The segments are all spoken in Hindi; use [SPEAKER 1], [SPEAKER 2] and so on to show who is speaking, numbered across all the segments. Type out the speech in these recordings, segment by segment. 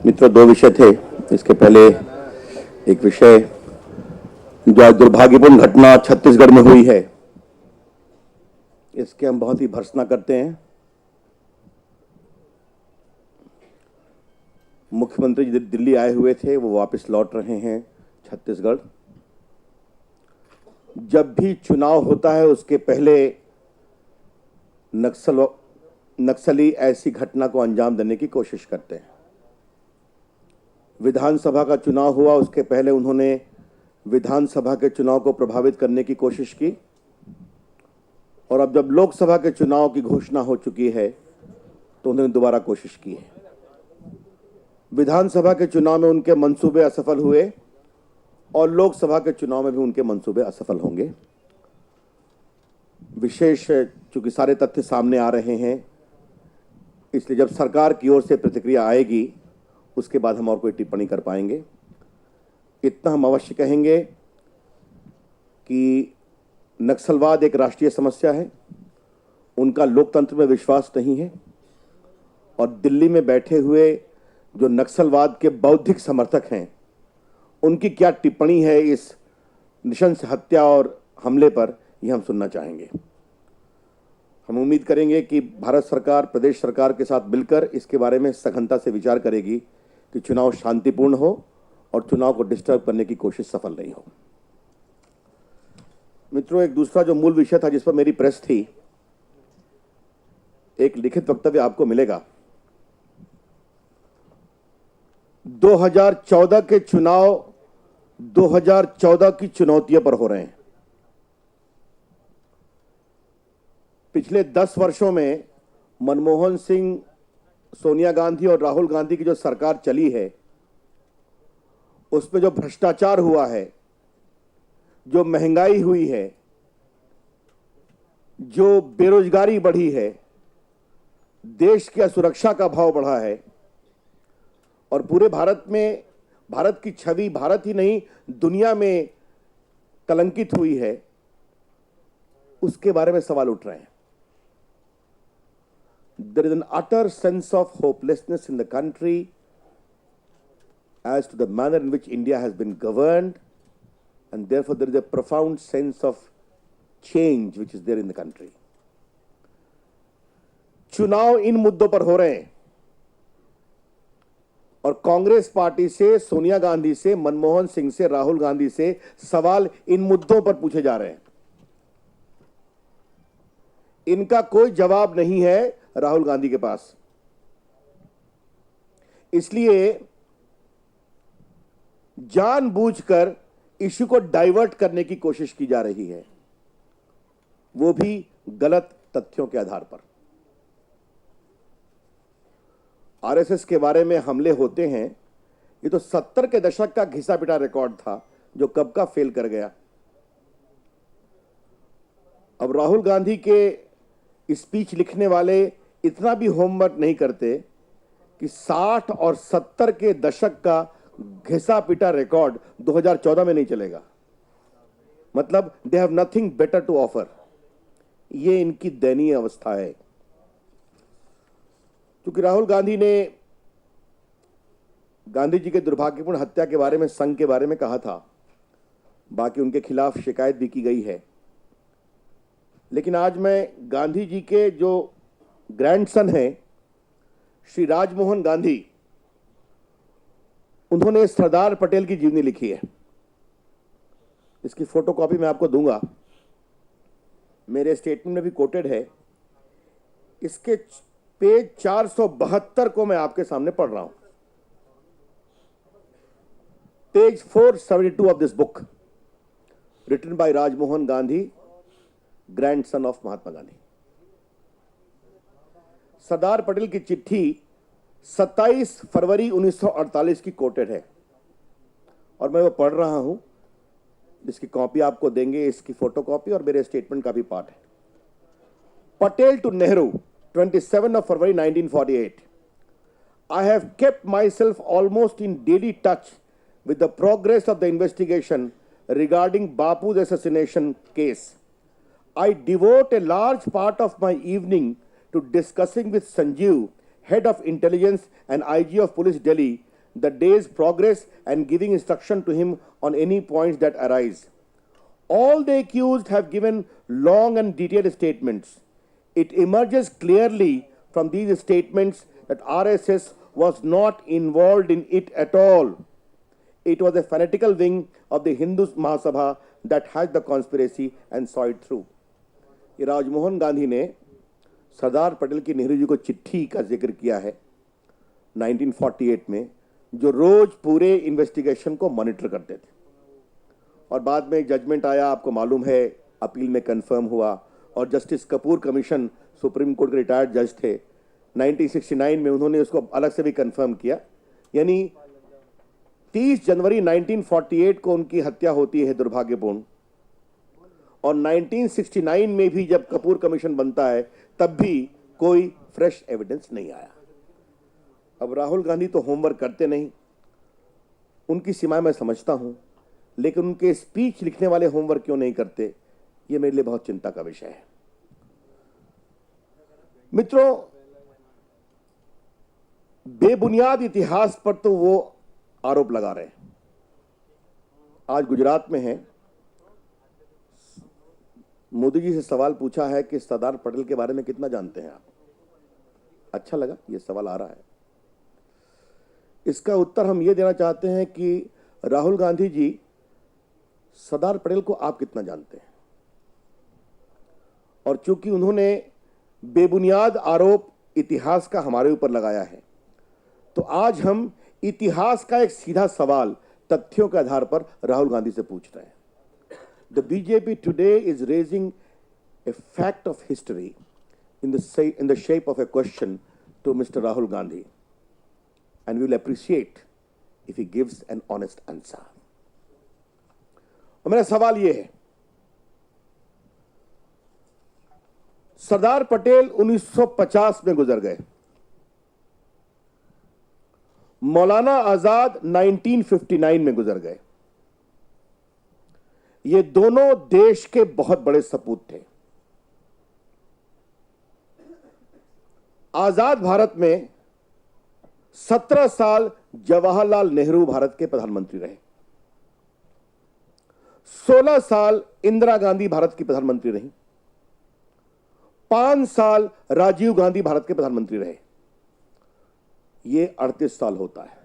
[SPEAKER 1] मित्रों, दो विषय थे। इसके पहले एक विषय जो आज दुर्भाग्यपूर्ण घटना छत्तीसगढ़ में हुई है, इसके हम बहुत ही भर्त्सना करते हैं। मुख्यमंत्री जी दिल्ली आए हुए थे, वो वापस लौट रहे हैं छत्तीसगढ़। जब भी चुनाव होता है उसके पहले नक्सली ऐसी घटना को अंजाम देने की कोशिश करते हैं। विधानसभा का चुनाव हुआ, उसके पहले उन्होंने विधानसभा के चुनाव को प्रभावित करने की कोशिश की, और अब जब लोकसभा के चुनाव की घोषणा हो चुकी है तो उन्होंने दोबारा कोशिश की है। विधानसभा के चुनाव में उनके मंसूबे असफल हुए और लोकसभा के चुनाव में भी उनके मंसूबे असफल होंगे। विशेष चूंकि सारे तथ्य सामने आ रहे हैं, इसलिए जब सरकार की ओर से प्रतिक्रिया आएगी उसके बाद हम और कोई टिप्पणी कर पाएंगे। इतना हम अवश्य कहेंगे कि नक्सलवाद एक राष्ट्रीय समस्या है, उनका लोकतंत्र में विश्वास नहीं है, और दिल्ली में बैठे हुए जो नक्सलवाद के बौद्धिक समर्थक हैं उनकी क्या टिप्पणी है इस नृशंस हत्या और हमले पर, यह हम सुनना चाहेंगे। हम उम्मीद करेंगे कि भारत सरकार प्रदेश सरकार के साथ मिलकर इसके बारे में सघनता से विचार करेगी कि चुनाव शांतिपूर्ण हो और चुनाव को डिस्टर्ब करने की कोशिश सफल नहीं हो। मित्रों, एक दूसरा जो मूल विषय था जिस पर मेरी प्रेस थी, एक लिखित वक्तव्य आपको मिलेगा। 2014 के चुनाव 2014 की चुनौतियों पर हो रहे हैं। पिछले 10 वर्षों में मनमोहन सिंह, सोनिया गांधी और राहुल गांधी की जो सरकार चली है, उसमें जो भ्रष्टाचार हुआ है, जो महंगाई हुई है, जो बेरोजगारी बढ़ी है, देश की असुरक्षा का भाव बढ़ा है, और पूरे भारत में भारत की छवि भारत ही नहीं दुनिया में कलंकित हुई है, उसके बारे में सवाल उठ रहे हैं। There is an utter sense of hopelessness in the country as to the manner in which India has been governed, and therefore there is a profound sense of change which is there in the country. चुनाव इन मुद्दों पर हो रहे हैं और कांग्रेस पार्टी से, सोनिया गांधी से, मनमोहन सिंह से, राहुल गांधी से सवाल इन मुद्दों पर पूछे जा रहे हैं। इनका कोई जवाब नहीं है राहुल गांधी के पास, इसलिए जानबूझकर इश्यू को डाइवर्ट करने की कोशिश की जा रही है, वो भी गलत तथ्यों के आधार पर। आरएसएस के बारे में हमले होते हैं, ये तो 70 के दशक का घिसा पिटा रिकॉर्ड था जो कब का फेल कर गया। अब राहुल गांधी के स्पीच लिखने वाले इतना भी होमवर्क नहीं करते कि 60 और 70 के दशक का घिसा पिटा रिकॉर्ड 2014 में नहीं चलेगा। मतलब they have nothing better to offer. ये इनकी दयनीय अवस्था है। क्योंकि राहुल गांधी ने गांधी जी के दुर्भाग्यपूर्ण हत्या के बारे में, संघ के बारे में कहा था, बाकी उनके खिलाफ शिकायत भी की गई है। लेकिन आज मैं गांधी जी के जो ग्रैंडसन हैं, श्री राजमोहन गांधी, उन्होंने सरदार पटेल की जीवनी लिखी है। इसकी फोटोकॉपी मैं आपको दूंगा, मेरे स्टेटमेंट में भी कोटेड है। इसके पेज 472 को मैं आपके सामने पढ़ रहा हूं। Page 472 of this book, written by Rajmohan Gandhi, grandson of Mahatma Gandhi. Sardar Patel की चिट्ठी 27 फरवरी 1948 की कोटेड है और मैं वो पढ़ रहा हूं, जिसकी कॉपी आपको देंगे, इसकी फोटोकॉपी और मेरे स्टेटमेंट का भी पार्ट है। Patel to Nehru, 27 of February 1948. I have kept myself almost in daily touch with the progress of the investigation regarding Bapu's assassination case. I devote a large part of my evening to discussing with Sanjeev, head of intelligence and IG of Police Delhi, the day's progress and giving instruction to him on any points that arise. All the accused have given long and detailed statements. It emerges clearly from these statements that RSS was not involved in it at all. It was a fanatical wing of the Hindu Mahasabha that hatched the conspiracy and saw it through. ये राजमोहन गांधी ने सरदार पटेल की नेहरू जी को चिट्ठी का जिक्र किया है 1948 में, जो रोज पूरे इन्वेस्टिगेशन को मॉनिटर करते थे, और बाद में एक जजमेंट आया, आपको मालूम है, अपील में कंफर्म हुआ, और justice Kapoor commission supreme court के रिटायर्ड जज थे, 1969 में उन्होंने उसको अलग से भी कंफर्म किया। यानी 30 जनवरी 1948 को उनकी हत्या होती है दुर्भाग्यपूर्ण, और 1969 में भी जब कपूर कमीशन बनता है तब भी कोई फ्रेश एविडेंस नहीं आया। अब राहुल गांधी तो होमवर्क करते नहीं, उनकी सीमाएं मैं समझता हूं, लेकिन उनके स्पीच लिखने वाले होमवर्क क्यों नहीं करते, ये मेरे लिए बहुत चिंता का विषय है। मित्रों, बेबुनियाद इतिहास पर तो वो आरोप लगा रहे हैं। आज गुजरात में है, मोदी जी से सवाल पूछा है कि सरदार पटेल के बारे में कितना जानते हैं आप। अच्छा लगा ये सवाल आ रहा है। इसका उत्तर हम ये देना चाहते हैं कि राहुल गांधी जी, सरदार पटेल को आप कितना जानते हैं। और चूंकि उन्होंने बेबुनियाद आरोप इतिहास का हमारे ऊपर लगाया है, तो आज हम इतिहास का एक सीधा सवाल तथ्यों के आधार पर राहुल गांधी से पूछ रहे हैं। The BJP today is raising a fact of history in the shape of a question to Mr. Rahul Gandhi, and we will appreciate if he gives an honest answer. और मेरा सवाल यह है, सरदार पटेल 1950 में गुजर गए, मौलाना आजाद 1959 में गुजर गए। ये दोनों देश के बहुत बड़े सपूत थे। आजाद भारत में 17 साल जवाहरलाल नेहरू भारत के प्रधानमंत्री रहे, 16 साल इंदिरा गांधी भारत की प्रधानमंत्री रही, 5 साल राजीव गांधी भारत के प्रधानमंत्री रहे। ये 38 साल होता है।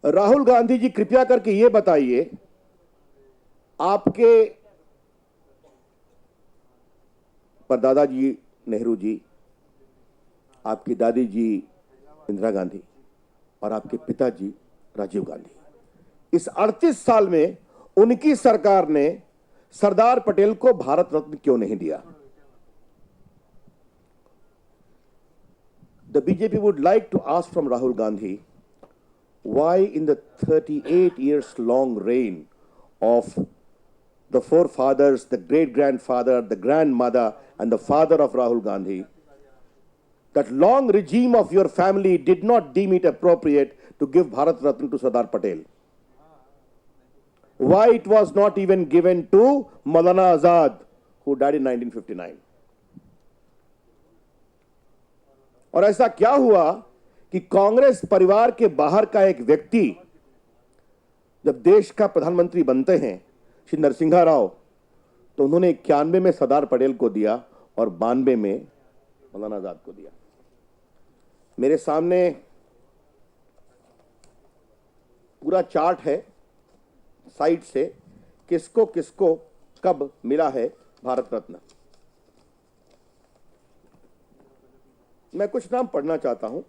[SPEAKER 1] राहुल गांधी जी, कृपया करके ये बताइए, आपके परदादा जी नेहरू जी, आपकी दादी जी इंदिरा गांधी और आपके पिताजी राजीव गांधी, इस 38 साल में उनकी सरकार ने सरदार पटेल को भारत रत्न क्यों नहीं दिया? The BJP would like to ask from Rahul Gandhi, why in the 38 years long reign of the forefathers, the great-grandfather, the grandmother, and the father of Rahul Gandhi, that long regime of your family did not deem it appropriate to give Bharat Ratna to Sardar Patel? Why it was not even given to Maulana Azad, who died in 1959? और ऐसा क्या हुआ कि कांग्रेस परिवार के बाहर का एक व्यक्ति जब देश का प्रधानमंत्री बनते हैं, श्री नरसिंहा राव, तो उन्होंने 91 में सरदार पटेल को दिया और 92 में मौलाना आजाद को दिया। मेरे सामने पूरा चार्ट है साइड से, किसको किसको कब मिला है भारत रत्न। मैं कुछ नाम पढ़ना चाहता हूं।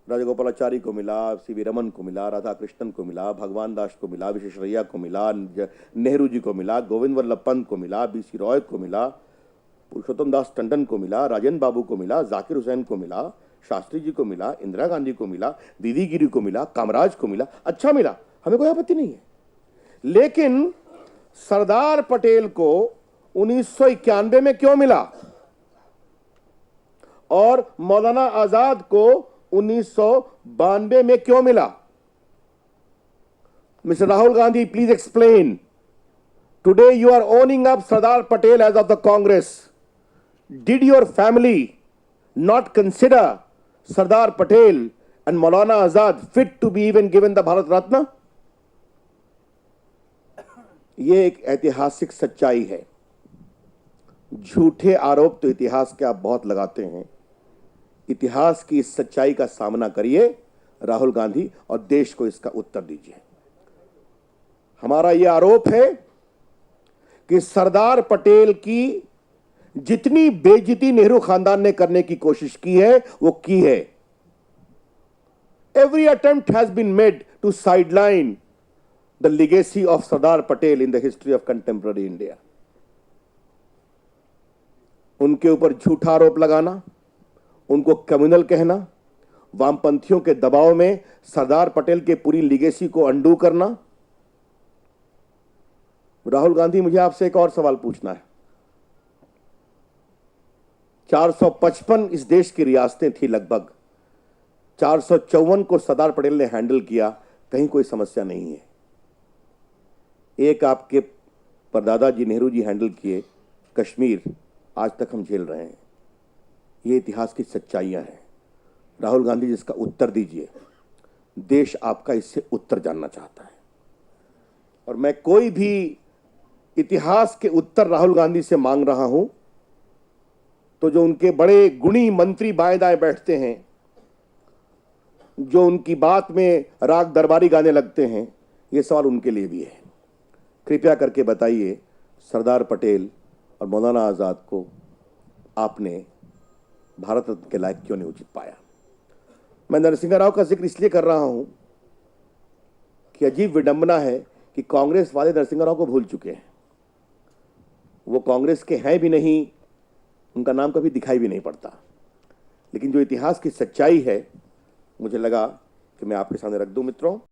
[SPEAKER 1] राजगोपालाचारी को मिला, सीवी रमन को मिला, राधा कृष्णन को मिला, भगवान दास को मिला, विश्वेश्वरैया को मिला, नेहरू जी को मिला, गोविंद वल्लभ पंत को मिला, बीसी रॉय को मिला, पुरुषोत्तम दास टंडन को मिला, राजेंद्र बाबू को मिला, जाकिर हुसैन को मिला, शास्त्री जी को मिला, इंदिरा गांधी को मिला, बीवी गिरी को मिला, कामराज को मिला। अच्छा मिला, हमें कोई आपत्ति नहीं है। लेकिन सरदार पटेल को 1991 में क्यों मिला और मौलाना आजाद को 1992 में क्यों मिला? Mr. Rahul Gandhi, please explain. Today you are owning up Sardar Patel as of the Congress. Did your family not consider Sardar Patel and Maulana Azad fit to be even given the Bharat Ratna? ये एक ऐतिहासिक सच्चाई है। झूठे आरोप तो इतिहास के आप बहुत लगाते हैं। इतिहास की इस सच्चाई का सामना करिए राहुल गांधी, और देश को इसका उत्तर दीजिए। हमारा यह आरोप है कि सरदार पटेल की जितनी बेइज्जती नेहरू खानदान ने करने की कोशिश की है वो की है। Every attempt has been made to sideline the legacy of Sardar Patel in the history of contemporary India. उनके ऊपर झूठा आरोप लगाना, उनको कम्युनल कहना, वामपंथियों के दबाव में सरदार पटेल के पूरी लीगेसी को अंडू करना। राहुल गांधी, मुझे आपसे एक और सवाल पूछना है। 455 इस देश की रियासतें थी, लगभग 454 को सरदार पटेल ने हैंडल किया, कहीं कोई समस्या नहीं है। एक आपके परदादा जी नेहरू जी हैंडल किए, कश्मीर आज तक हम झेल रहे हैं। ये इतिहास की सच्चाइयां हैं। राहुल गांधी जी, इसका उत्तर दीजिए। देश आपका इससे उत्तर जानना चाहता है। और मैं कोई भी इतिहास के उत्तर राहुल गांधी से मांग रहा हूं तो जो उनके बड़े गुणी मंत्री बाएं दाएं बैठते हैं, जो उनकी बात में राग दरबारी गाने लगते हैं, ये सवाल उनके लिए भी है। कृपया करके बताइए, सरदार पटेल और मौलाना आज़ाद को आपने भारत रत्न के लायक क्यों नहीं उचित पाया? मैं नरसिंह राव का जिक्र इसलिए कर रहा हूं कि अजीब विडंबना है कि कांग्रेस वाले नरसिंह राव को भूल चुके हैं। वो कांग्रेस के हैं भी नहीं, उनका नाम कभी दिखाई भी नहीं पड़ता। लेकिन जो इतिहास की सच्चाई है, मुझे लगा कि मैं आपके सामने रख दूं। मित्रों,